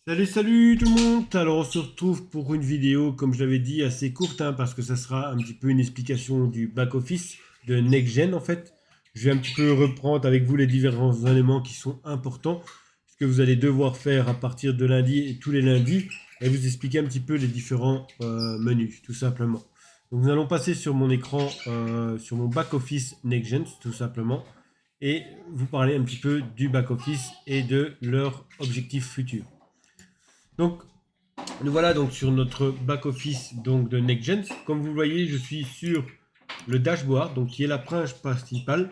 Salut tout le monde. Alors on se retrouve pour une vidéo, comme je l'avais dit, assez courte, parce que ça sera un petit peu une explication du back-office de NextGen en fait. Je vais un petit peu reprendre avec vous les différents éléments qui sont importants, ce que vous allez devoir faire à partir de lundi et tous les lundis, et vous expliquer un petit peu les différents menus, tout simplement. Donc nous allons passer sur mon écran, sur mon back-office NextGen, tout simplement, et vous parler un petit peu du back-office et de leurs objectifs futurs. Donc, nous voilà donc sur notre back-office donc de NextGen. Comme vous le voyez, je suis sur le dashboard, donc qui est la page principale.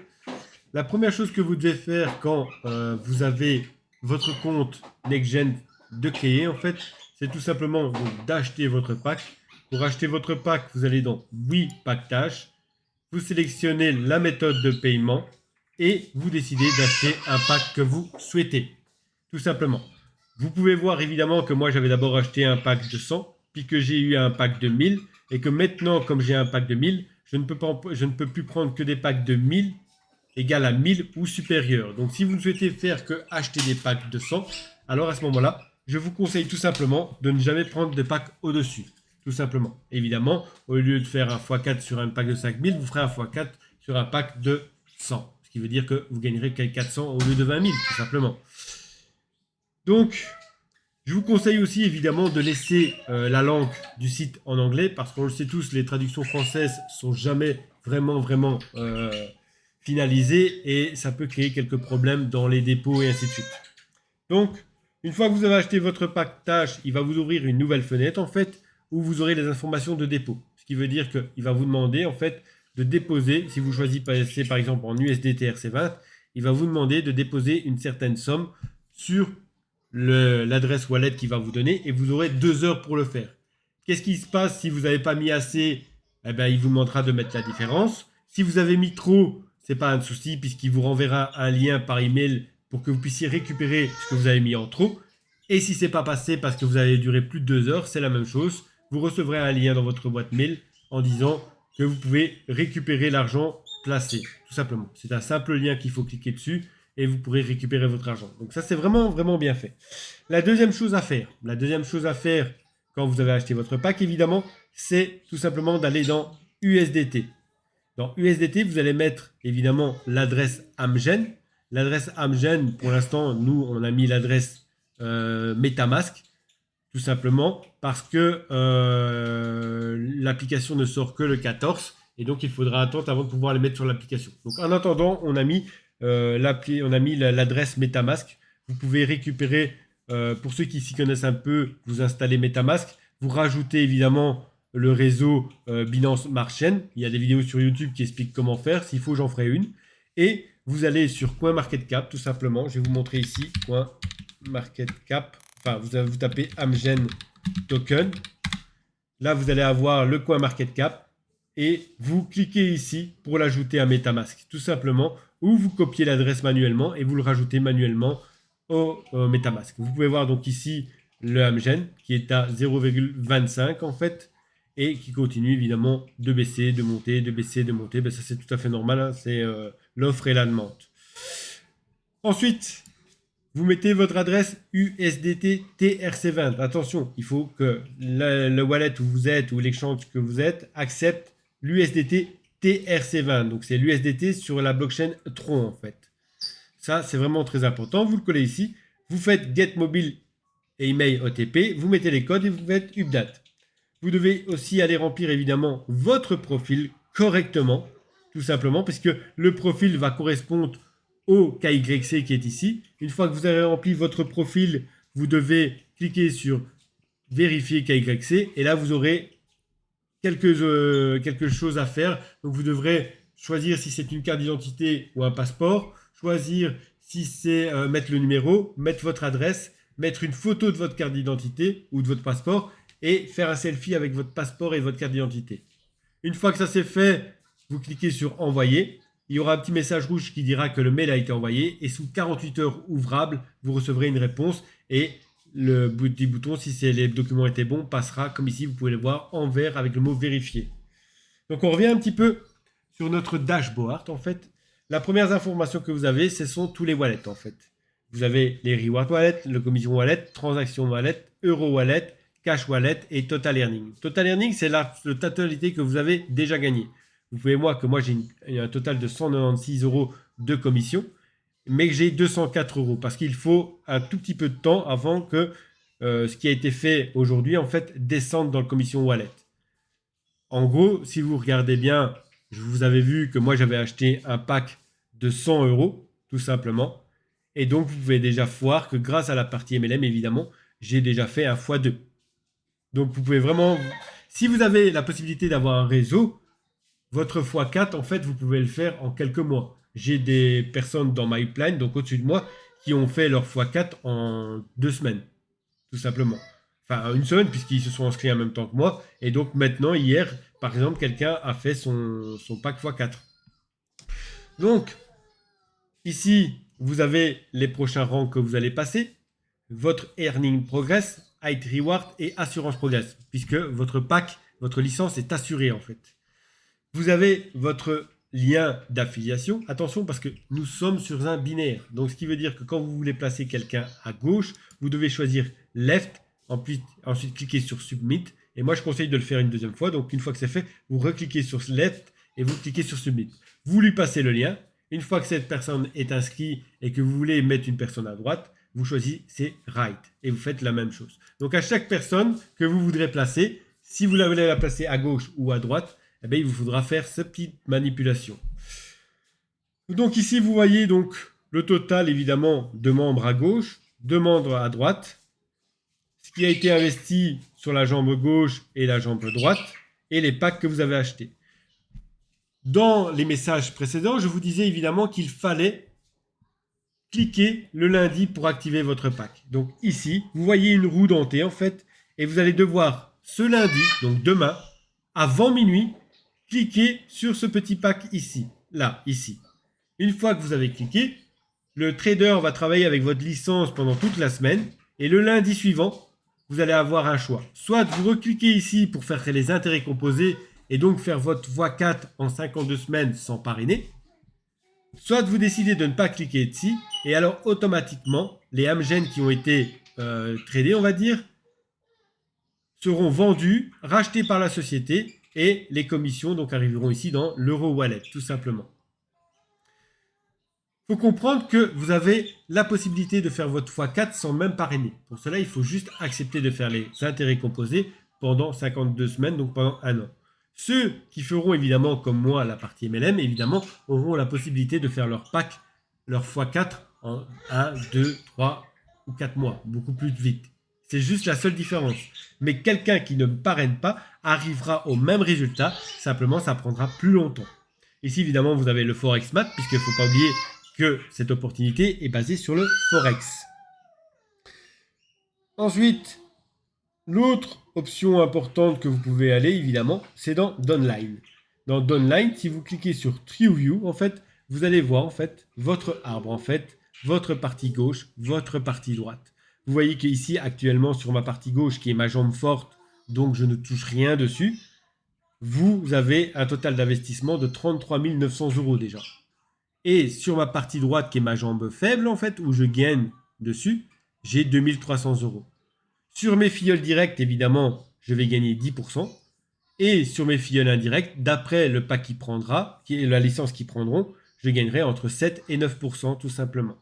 La première chose que vous devez faire quand vous avez votre compte NextGen de créer, en fait, c'est tout simplement d'acheter votre pack. Pour acheter votre pack, vous allez dans Oui, Pactage, vous sélectionnez la méthode de paiement et vous décidez d'acheter un pack que vous souhaitez, tout simplement. Vous pouvez voir évidemment que moi j'avais d'abord acheté un pack de 100, puis que j'ai eu un pack de 1000, et que maintenant comme j'ai un pack de 1000, je ne peux plus prendre que des packs de 1000 égale à 1000 ou supérieur. Donc si vous ne souhaitez faire que acheter des packs de 100, alors à ce moment-là, je vous conseille tout simplement de ne jamais prendre de packs au-dessus. Tout simplement. Évidemment, au lieu de faire un x4 sur un pack de 5000, vous ferez un x4 sur un pack de 100. Ce qui veut dire que vous gagnerez 400 au lieu de 20 000, tout simplement. Donc, je vous conseille aussi évidemment de laisser la langue du site en anglais parce qu'on le sait tous, les traductions françaises sont jamais vraiment finalisées et ça peut créer quelques problèmes dans les dépôts et ainsi de suite. Donc, une fois que vous avez acheté votre pack tâche, il va vous ouvrir une nouvelle fenêtre en fait où vous aurez les informations de dépôt. Ce qui veut dire qu'il va vous demander en fait de déposer, si vous choisissez par exemple en USDT RC20, il va vous demander de déposer une certaine somme sur l'adresse wallet qu'il va vous donner et vous aurez 2 heures pour le faire. Qu'est-ce qui se passe si vous n'avez pas mis assez? Eh ben, il vous demandera de mettre la différence. Si vous avez mis trop, c'est pas un souci puisqu'il vous renverra un lien par email pour que vous puissiez récupérer ce que vous avez mis en trop. Et si c'est pas passé parce que vous avez duré plus de 2 heures, c'est la même chose. Vous recevrez un lien dans votre boîte mail en disant que vous pouvez récupérer l'argent placé, tout simplement. C'est un simple lien qu'il faut cliquer dessus et vous pourrez récupérer votre argent. Donc ça, c'est vraiment bien fait. La deuxième chose à faire quand vous avez acheté votre pack, évidemment, c'est tout simplement d'aller dans USDT. Dans USDT, vous allez mettre évidemment l'adresse Amgen. L'adresse Amgen, pour l'instant, nous, on a mis l'adresse MetaMask, tout simplement parce que l'application ne sort que le 14 et donc il faudra attendre avant de pouvoir les mettre sur l'application. Donc en attendant, on a mis l'adresse MetaMask. Vous pouvez récupérer, pour ceux qui s'y connaissent un peu, vous installez MetaMask. Vous rajoutez évidemment le réseau Binance Smart Chain. Il y a des vidéos sur YouTube qui expliquent comment faire. S'il faut, j'en ferai une. Et vous allez sur CoinMarketCap, tout simplement. Je vais vous montrer ici, CoinMarketCap. Enfin, vous tapez Amgen Token. Là, vous allez avoir le CoinMarketCap. Et vous cliquez ici pour l'ajouter à MetaMask, tout simplement, ou vous copiez l'adresse manuellement et vous le rajoutez manuellement au MetaMask. Vous pouvez voir donc ici le Amgen qui est à 0,25 en fait et qui continue évidemment de baisser, de monter, de baisser, de monter. Ben, ça c'est tout à fait normal, c'est l'offre et la demande. Ensuite, vous mettez votre adresse USDT TRC20. Attention, il faut que le wallet où vous êtes ou l'exchange que vous êtes accepte l'USDT TRC20. Donc c'est l'USDT sur la blockchain Tron en fait. Ça, c'est vraiment très important. Vous le collez ici. Vous faites Get Mobile et Email OTP. Vous mettez les codes et vous faites Update. Vous devez aussi aller remplir évidemment votre profil correctement, tout simplement, parce que le profil va correspondre au KYC qui est ici. Une fois que vous avez rempli votre profil, vous devez cliquer sur Vérifier KYC et là vous aurez quelque chose à faire. Donc vous devrez choisir si c'est une carte d'identité ou un passeport, choisir si c'est mettre le numéro, mettre votre adresse, mettre une photo de votre carte d'identité ou de votre passeport et faire un selfie avec votre passeport et votre carte d'identité. Une fois que ça c'est fait, vous cliquez sur Envoyer. Il y aura un petit message rouge qui dira que le mail a été envoyé et sous 48 heures ouvrables, vous recevrez une réponse et le petit bouton, si les documents étaient bons, passera comme ici, vous pouvez le voir en vert avec le mot vérifier. Donc on revient un petit peu sur notre dashboard en fait. La première information que vous avez, ce sont tous les wallets en fait. vous avez les Reward Wallet, le Commission Wallet, Transaction Wallet, Euro Wallet, Cash Wallet et Total Earning. Total Earning, c'est la totalité que vous avez déjà gagné. Vous pouvez voir que moi, j'ai un total de 196 euros de commission, mais que j'ai 204 euros parce qu'il faut un tout petit peu de temps avant que ce qui a été fait aujourd'hui, en fait, descende dans le Commission Wallet. En gros, si vous regardez bien, je vous avais vu que moi, j'avais acheté un pack de 100 euros, tout simplement. Et donc, vous pouvez déjà voir que grâce à la partie MLM, évidemment, j'ai déjà fait un x2. Donc, vous pouvez vraiment... Si vous avez la possibilité d'avoir un réseau, votre x4, en fait, vous pouvez le faire en quelques mois. J'ai des personnes dans my plan, donc au-dessus de moi, qui ont fait leur x4 en 2 semaines, tout simplement. Enfin, une semaine, puisqu'ils se sont inscrits en même temps que moi. Et donc, maintenant, hier, par exemple, quelqu'un a fait son pack x4. Donc, ici, vous avez les prochains rangs que vous allez passer. Votre Earning Progress, Height Reward et Assurance Progress, puisque votre pack, votre licence est assurée en fait. Vous avez votre lien d'affiliation. Attention parce que nous sommes sur un binaire. Donc ce qui veut dire que quand vous voulez placer quelqu'un à gauche, vous devez choisir Left, ensuite cliquer sur Submit. Et moi je conseille de le faire une deuxième fois. Donc une fois que c'est fait, vous recliquez sur Left et vous cliquez sur Submit. Vous lui passez le lien. Une fois que cette personne est inscrite et que vous voulez mettre une personne à droite, vous choisissez Right et vous faites la même chose. Donc à chaque personne que vous voudrez placer, si vous voulez la placer à gauche ou à droite, eh bien, il vous faudra faire cette petite manipulation. Donc ici, vous voyez donc le total évidemment de membres à gauche, de membres à droite, ce qui a été investi sur la jambe gauche et la jambe droite, et les packs que vous avez achetés. Dans les messages précédents, je vous disais évidemment qu'il fallait cliquez le lundi pour activer votre pack. Donc ici, vous voyez une roue dentée en fait, et vous allez devoir ce lundi, donc demain, avant minuit, cliquer sur ce petit pack ici, là, ici. Une fois que vous avez cliqué, le trader va travailler avec votre licence pendant toute la semaine, et le lundi suivant, vous allez avoir un choix. Soit vous recliquez ici pour faire les intérêts composés, et donc faire votre x4 en 52 semaines sans parrainer, soit vous décidez de ne pas cliquer ici, et alors automatiquement, les Amgen qui ont été tradés, on va dire, seront vendus, rachetés par la société, et les commissions donc arriveront ici dans l'Euro Wallet, tout simplement. Il faut comprendre que vous avez la possibilité de faire votre x4 sans même parrainer. Pour cela, il faut juste accepter de faire les intérêts composés pendant 52 semaines, donc pendant un an. Ceux qui feront évidemment comme moi la partie MLM, évidemment, auront la possibilité de faire leur pack, leur x4 en 1, 2, 3 ou 4 mois, beaucoup plus vite. C'est juste la seule différence. Mais quelqu'un qui ne parraine pas arrivera au même résultat, simplement ça prendra plus longtemps. Ici évidemment vous avez le Forex Mat, puisqu'il ne faut pas oublier que cette opportunité est basée sur le Forex. Ensuite, l'autre option importante que vous pouvez aller, évidemment, c'est dans Downline. Dans Downline, si vous cliquez sur TrueView, en fait, vous allez voir, en fait, votre arbre, en fait, votre partie gauche, votre partie droite. Vous voyez qu'ici, actuellement, sur ma partie gauche, qui est ma jambe forte, donc je ne touche rien dessus, vous avez un total d'investissement de 33 900 € déjà. Et sur ma partie droite, qui est ma jambe faible, en fait, où je gagne dessus, j'ai 2300 €. Sur mes filleuls directs, évidemment, je vais gagner 10%. Et sur mes filleuls indirects, d'après le pack qu'il prendra, qui est la licence qu'ils prendront, je gagnerai entre 7 et 9% tout simplement.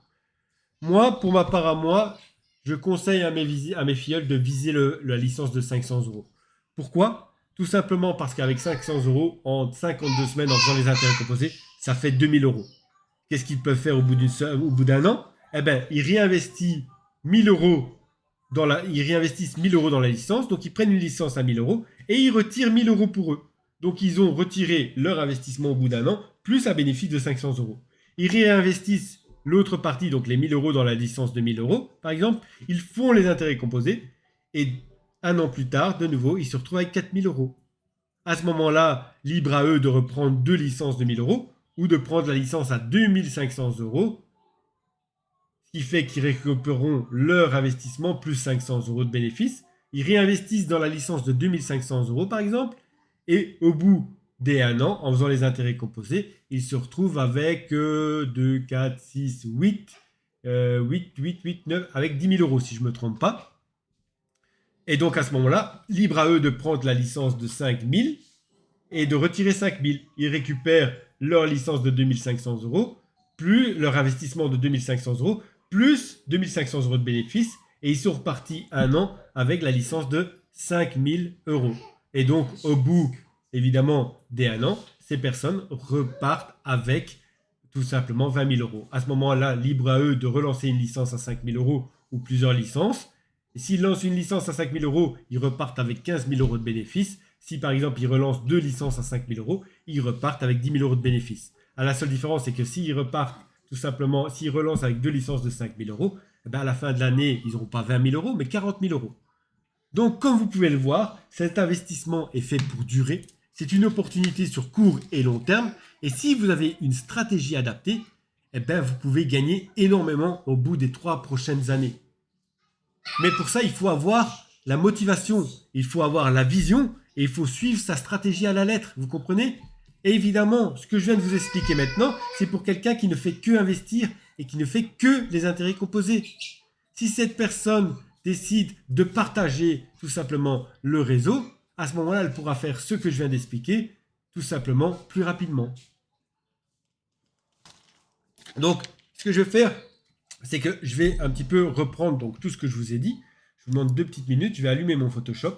Moi, pour ma part à moi, je conseille à mes filleuls de viser la licence de 500 €. Pourquoi? Tout simplement parce qu'avec 500 € en 52 semaines en faisant les intérêts composés, ça fait 2000 €. Qu'est-ce qu'ils peuvent faire au bout d'un an? Eh bien, ils réinvestissent 1000 € ils réinvestissent 1000 € dans la licence, donc ils prennent une licence à 1000 € et ils retirent 1000 € pour eux. Donc ils ont retiré leur investissement au bout d'un an, plus un bénéfice de 500 €. Ils réinvestissent l'autre partie, donc les 1000 € dans la licence de 1000 € par exemple, ils font les intérêts composés et un an plus tard, de nouveau, ils se retrouvent avec 4000 €. À ce moment-là, libre à eux de reprendre 2 licences de 1000 € ou de prendre la licence à 2500 €. Ce qui fait qu'ils récupéreront leur investissement plus 500 € de bénéfices. Ils réinvestissent dans la licence de 2500 € par exemple. Et au bout des 1 an, en faisant les intérêts composés, ils se retrouvent avec 2, 4, 6, 8, 9, avec 10 000 euros si je ne me trompe pas. Et donc à ce moment-là, libre à eux de prendre la licence de 5 000 et de retirer 5 000. Ils récupèrent leur licence de 2 500 euros, plus leur investissement de 2 500 euros, plus 2 500 euros de bénéfices, et ils sont repartis un an avec la licence de 5 000 euros. Et donc au bout, évidemment, des un an, ces personnes repartent avec tout simplement 20 000 euros. À ce moment-là, libre à eux de relancer une licence à 5 000 euros ou plusieurs licences. Et s'ils lancent une licence à 5 000 euros, ils repartent avec 15 000 euros de bénéfices. Si par exemple ils relancent deux licences à 5 000 euros, ils repartent avec 10 000 euros de bénéfices. La seule différence, c'est que s'ils repartent tout simplement, s'ils relancent avec deux licences de 5 000 euros, eh bien à la fin de l'année, ils n'auront pas 20 000 euros, mais 40 000 euros. Donc, comme vous pouvez le voir, cet investissement est fait pour durer. C'est une opportunité sur court et long terme. Et si vous avez une stratégie adaptée, eh bien, vous pouvez gagner énormément au bout des 3 prochaines années. Mais pour ça, il faut avoir la motivation, il faut avoir la vision et il faut suivre sa stratégie à la lettre. Vous comprenez? Et évidemment, ce que je viens de vous expliquer maintenant, c'est pour quelqu'un qui ne fait que investir et qui ne fait que les intérêts composés. Si cette personne décide de partager tout simplement le réseau, à ce moment-là, elle pourra faire ce que je viens d'expliquer tout simplement plus rapidement. Donc, ce que je vais faire, c'est que je vais un petit peu reprendre donc, tout ce que je vous ai dit. Je vous demande 2 petites minutes. Je vais allumer mon Photoshop.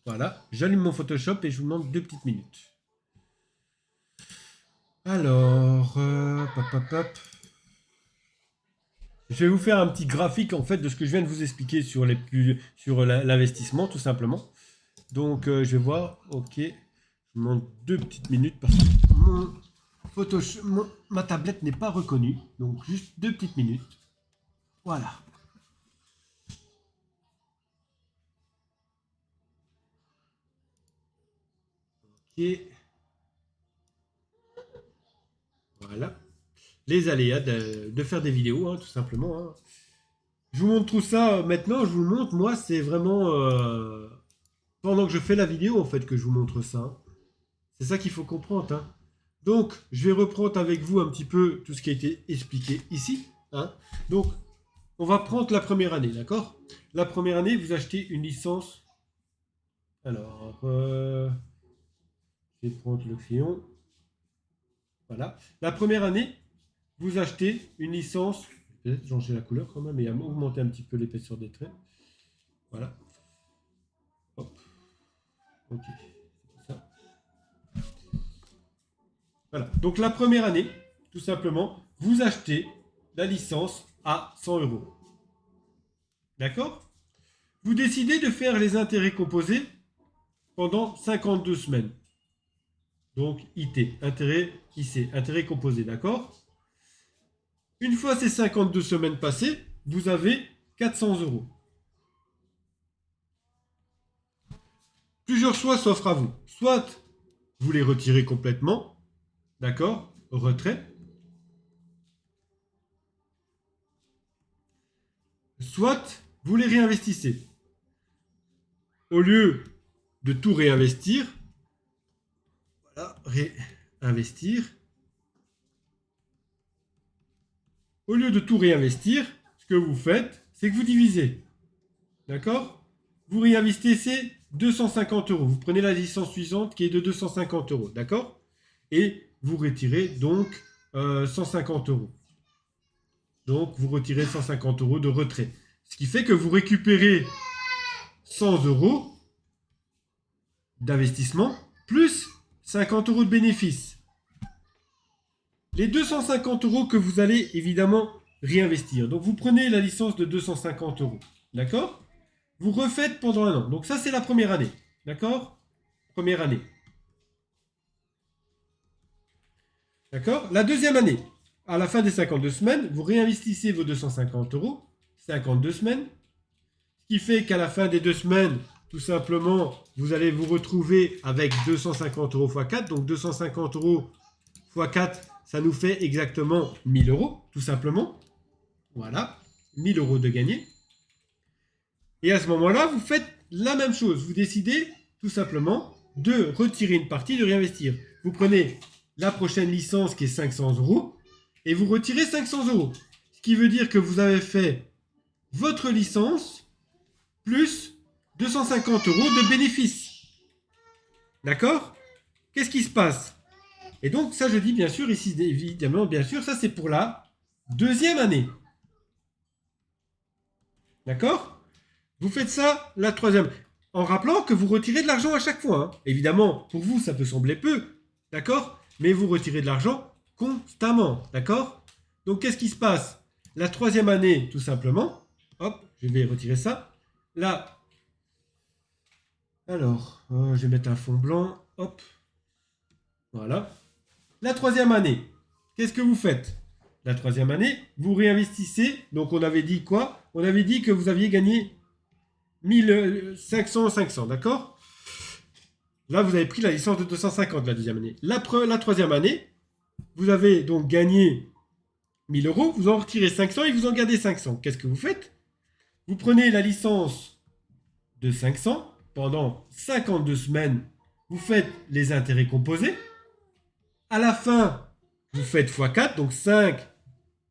Voilà. J'allume mon Photoshop et je vous demande 2 petites minutes. Alors, je vais vous faire un petit graphique en fait de ce que je viens de vous expliquer sur l'investissement tout simplement. Donc, je vais voir. Ok. Je vous demande 2 petites minutes parce que ma tablette n'est pas reconnue. Donc, juste 2 petites minutes. Voilà. Ok. Voilà. Les aléas de faire des vidéos, hein, tout simplement. Hein. Je vous montre tout ça maintenant. Je vous le montre. Moi, c'est vraiment pendant que je fais la vidéo, en fait, que je vous montre ça. Hein. C'est ça qu'il faut comprendre. Hein. Donc, je vais reprendre avec vous un petit peu tout ce qui a été expliqué ici. Hein. Donc, on va prendre la première année, d'accord? La première année, vous achetez une licence. Alors, je vais prendre le crayon. Voilà. La première année, vous achetez une licence. Peut-être changer la couleur quand même et augmenter un petit peu l'épaisseur des traits. Voilà. Hop. Ok. C'est ça. Voilà. Donc la première année, tout simplement, vous achetez la licence à 100 euros. D'accord? Vous décidez de faire les intérêts composés pendant 52 semaines. Donc IT, intérêt IC, intérêt composé, d'accord? Une fois ces 52 semaines passées, vous avez 400 euros. Plusieurs choix s'offrent à vous. Soit vous les retirez complètement, d'accord? Retrait. Soit vous les réinvestissez. Au lieu de tout réinvestir, voilà, réinvestir. Au lieu de tout réinvestir, ce que vous faites, c'est que vous divisez. D'accord? Vous réinvestissez 250 euros. Vous prenez la licence suivante qui est de 250 euros. D'accord? Et vous retirez donc 150 euros. Donc, vous retirez 150 euros de retrait. Ce qui fait que vous récupérez 100 euros d'investissement plus 50 euros de bénéfice. Les 250 euros que vous allez évidemment réinvestir. Donc, vous prenez la licence de 250 euros. D'accord? Vous refaites pendant un an. Donc, ça, c'est la première année. D'accord? Première année. D'accord? La deuxième année, à la fin des 52 semaines, vous réinvestissez vos 250 euros. 52 semaines. Ce qui fait qu'à la fin des 2 semaines, tout simplement, vous allez vous retrouver avec 250 euros x 4. Donc, 250 euros x 4, ça nous fait exactement 1000 euros, tout simplement. Voilà, 1000 euros de gagné. Et à ce moment-là, vous faites la même chose. Vous décidez tout simplement de retirer une partie, de réinvestir. Vous prenez la prochaine licence qui est 500 euros et vous retirez 500 euros. Ce qui veut dire que vous avez fait votre licence plus 250 euros de bénéfice. D'accord? Qu'est-ce qui se passe? Et donc, ça, je dis bien sûr, ici, évidemment, bien sûr, ça, c'est pour la deuxième année. D'accord? Vous faites ça la troisième. En rappelant que vous retirez de l'argent à chaque fois. Hein. Évidemment, pour vous, ça peut sembler peu. D'accord? Mais vous retirez de l'argent constamment. D'accord? Donc, qu'est-ce qui se passe? La troisième année, tout simplement. Hop, je vais retirer ça. Là. Alors, je vais mettre un fond blanc. Hop. Voilà. La troisième année, qu'est-ce que vous faites? La troisième année, vous réinvestissez. Donc, on avait dit quoi? On avait dit que vous aviez gagné 1500, d'accord? Là, vous avez pris la licence de 250 la deuxième année. La troisième année, vous avez donc gagné 1000 euros. Vous en retirez 500 et vous en gardez 500. Qu'est-ce que vous faites? Vous prenez la licence de 500 pendant 52 semaines. Vous faites les intérêts composés. À la fin, vous faites x4, donc 5,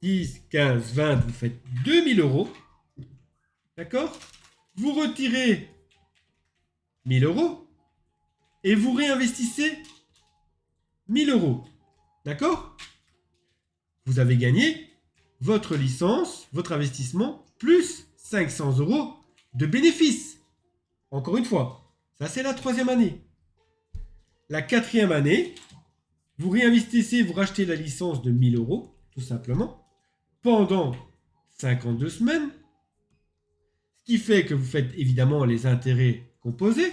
10, 15, 20, vous faites 2000 euros. D'accord? Vous retirez 1000 euros et vous réinvestissez 1000 euros. D'accord? Vous avez gagné votre licence, votre investissement, plus 500 euros de bénéfices. Encore une fois, ça c'est la troisième année. La quatrième année, vous réinvestissez, vous rachetez la licence de 1000 euros, tout simplement, pendant 52 semaines, ce qui fait que vous faites évidemment les intérêts composés.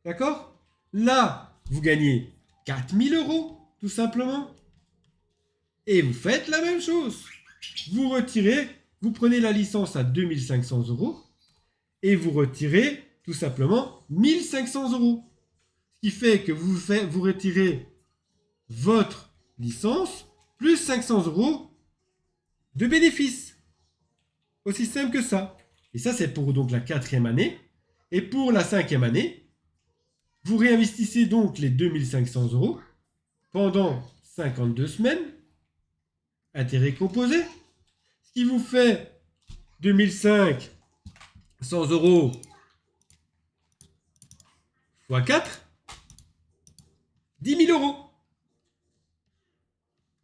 D'accord? Là, vous gagnez 4000 euros, tout simplement. Et vous faites la même chose. Vous retirez, vous prenez la licence à 2500 euros et vous retirez tout simplement 1500 euros. Ce qui fait que vous retirez votre licence plus 500 euros de bénéfices. Aussi simple que ça. Et ça, c'est pour donc la quatrième année. Et pour la cinquième année, vous réinvestissez donc les 2500 euros pendant 52 semaines, intérêt composé, ce qui vous fait 2500 euros x 4, 10 000 euros.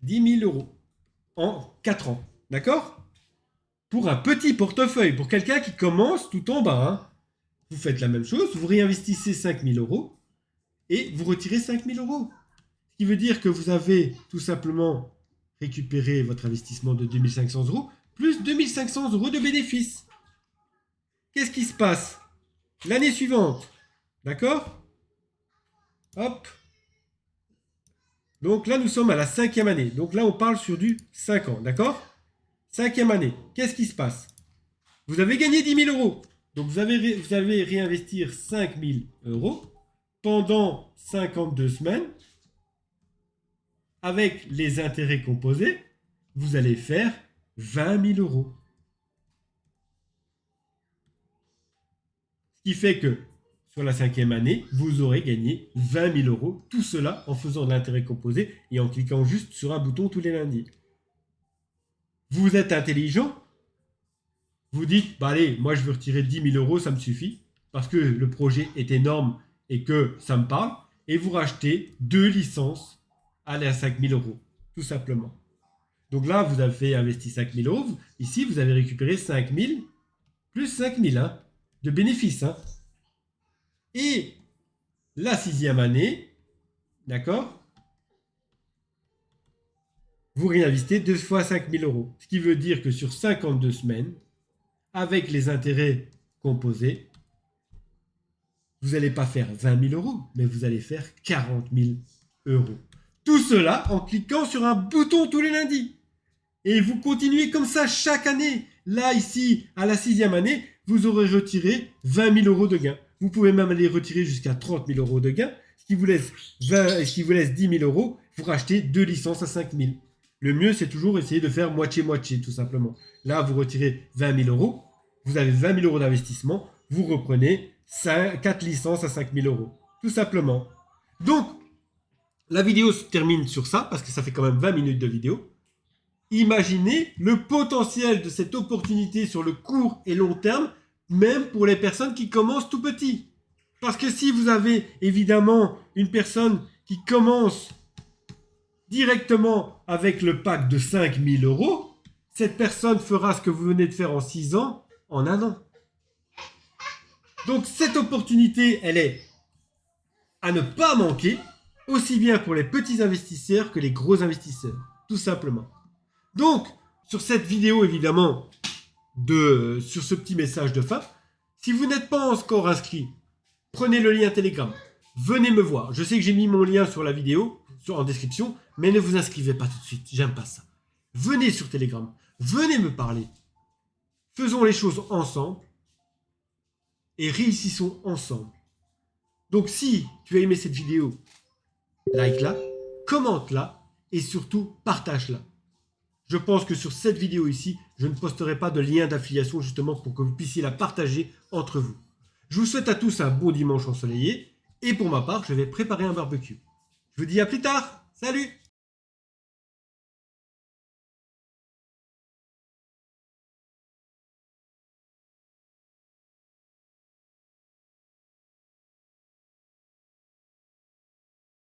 10 000 euros en 4 ans. D'accord? Pour un petit portefeuille, pour quelqu'un qui commence tout en bas. Hein. Vous faites la même chose, vous réinvestissez 5 000 euros et vous retirez 5 000 euros. Ce qui veut dire que vous avez tout simplement récupéré votre investissement de 2500 euros plus 2500 euros de bénéfices. Qu'est-ce qui se passe? L'année suivante, d'accord? Hop. Donc là, nous sommes à la cinquième année. Donc là, on parle sur du 5 ans, d'accord? Cinquième année, qu'est-ce qui se passe? Vous avez gagné 10 000 euros. Donc vous allez réinvestir 5 000 euros pendant 52 semaines. Avec les intérêts composés, vous allez faire 20 000 euros. Ce qui fait que sur la cinquième année, vous aurez gagné 20 000 euros. Tout cela en faisant de l'intérêt composé et en cliquant juste sur un bouton tous les lundis. Vous êtes intelligent. Vous dites, bah allez, moi je veux retirer 10 000 euros, ça me suffit. Parce que le projet est énorme et que ça me parle. Et vous rachetez 2 licences à 5 000 euros. Tout simplement. Donc là, vous avez investi 5 000 euros. Ici, vous avez récupéré 5 000 plus 5 000 hein, de bénéfices. Hein. Et la sixième année, d'accord, vous réinvestissez 2 fois 5 000 euros. Ce qui veut dire que sur 52 semaines, avec les intérêts composés, vous n'allez pas faire 20 000 euros, mais vous allez faire 40 000 euros. Tout cela en cliquant sur un bouton tous les lundis. Et vous continuez comme ça chaque année. Là, ici, à la sixième année, vous aurez retiré 20 000 euros de gains. Vous pouvez même aller retirer jusqu'à 30 000 euros de gains, ce qui vous laisse 10 000 euros. Vous rachetez 2 licences à 5 000. Le mieux, c'est toujours essayer de faire moitié-moitié, tout simplement. Là, vous retirez 20 000 euros. Vous avez 20 000 euros d'investissement. Vous reprenez 4 licences à 5 000 euros. Tout simplement. Donc, la vidéo se termine sur ça, parce que ça fait quand même 20 minutes de vidéo. imaginez le potentiel de cette opportunité sur le court et long terme, même pour les personnes qui commencent tout petit. Parce que si vous avez évidemment une personne qui commence directement avec le pack de 5 000 €, cette personne fera ce que vous venez de faire en 6 ans, en 1 an. Donc cette opportunité, elle est à ne pas manquer, aussi bien pour les petits investisseurs que les gros investisseurs, tout simplement. Donc, sur cette vidéo, évidemment, sur ce petit message de fin, si vous n'êtes pas encore inscrit, prenez le lien Telegram, venez me voir. Je sais que j'ai mis mon lien sur la vidéo, en description, mais ne vous inscrivez pas tout de suite, j'aime pas ça. Venez sur Telegram, venez me parler. Faisons les choses ensemble et réussissons ensemble. Donc si tu as aimé cette vidéo, like-la, commente-la et surtout partage-la. Je pense que sur cette vidéo ici, je ne posterai pas de lien d'affiliation justement pour que vous puissiez la partager entre vous. Je vous souhaite à tous un bon dimanche ensoleillé et pour ma part, je vais préparer un barbecue. Je vous dis à plus tard. Salut!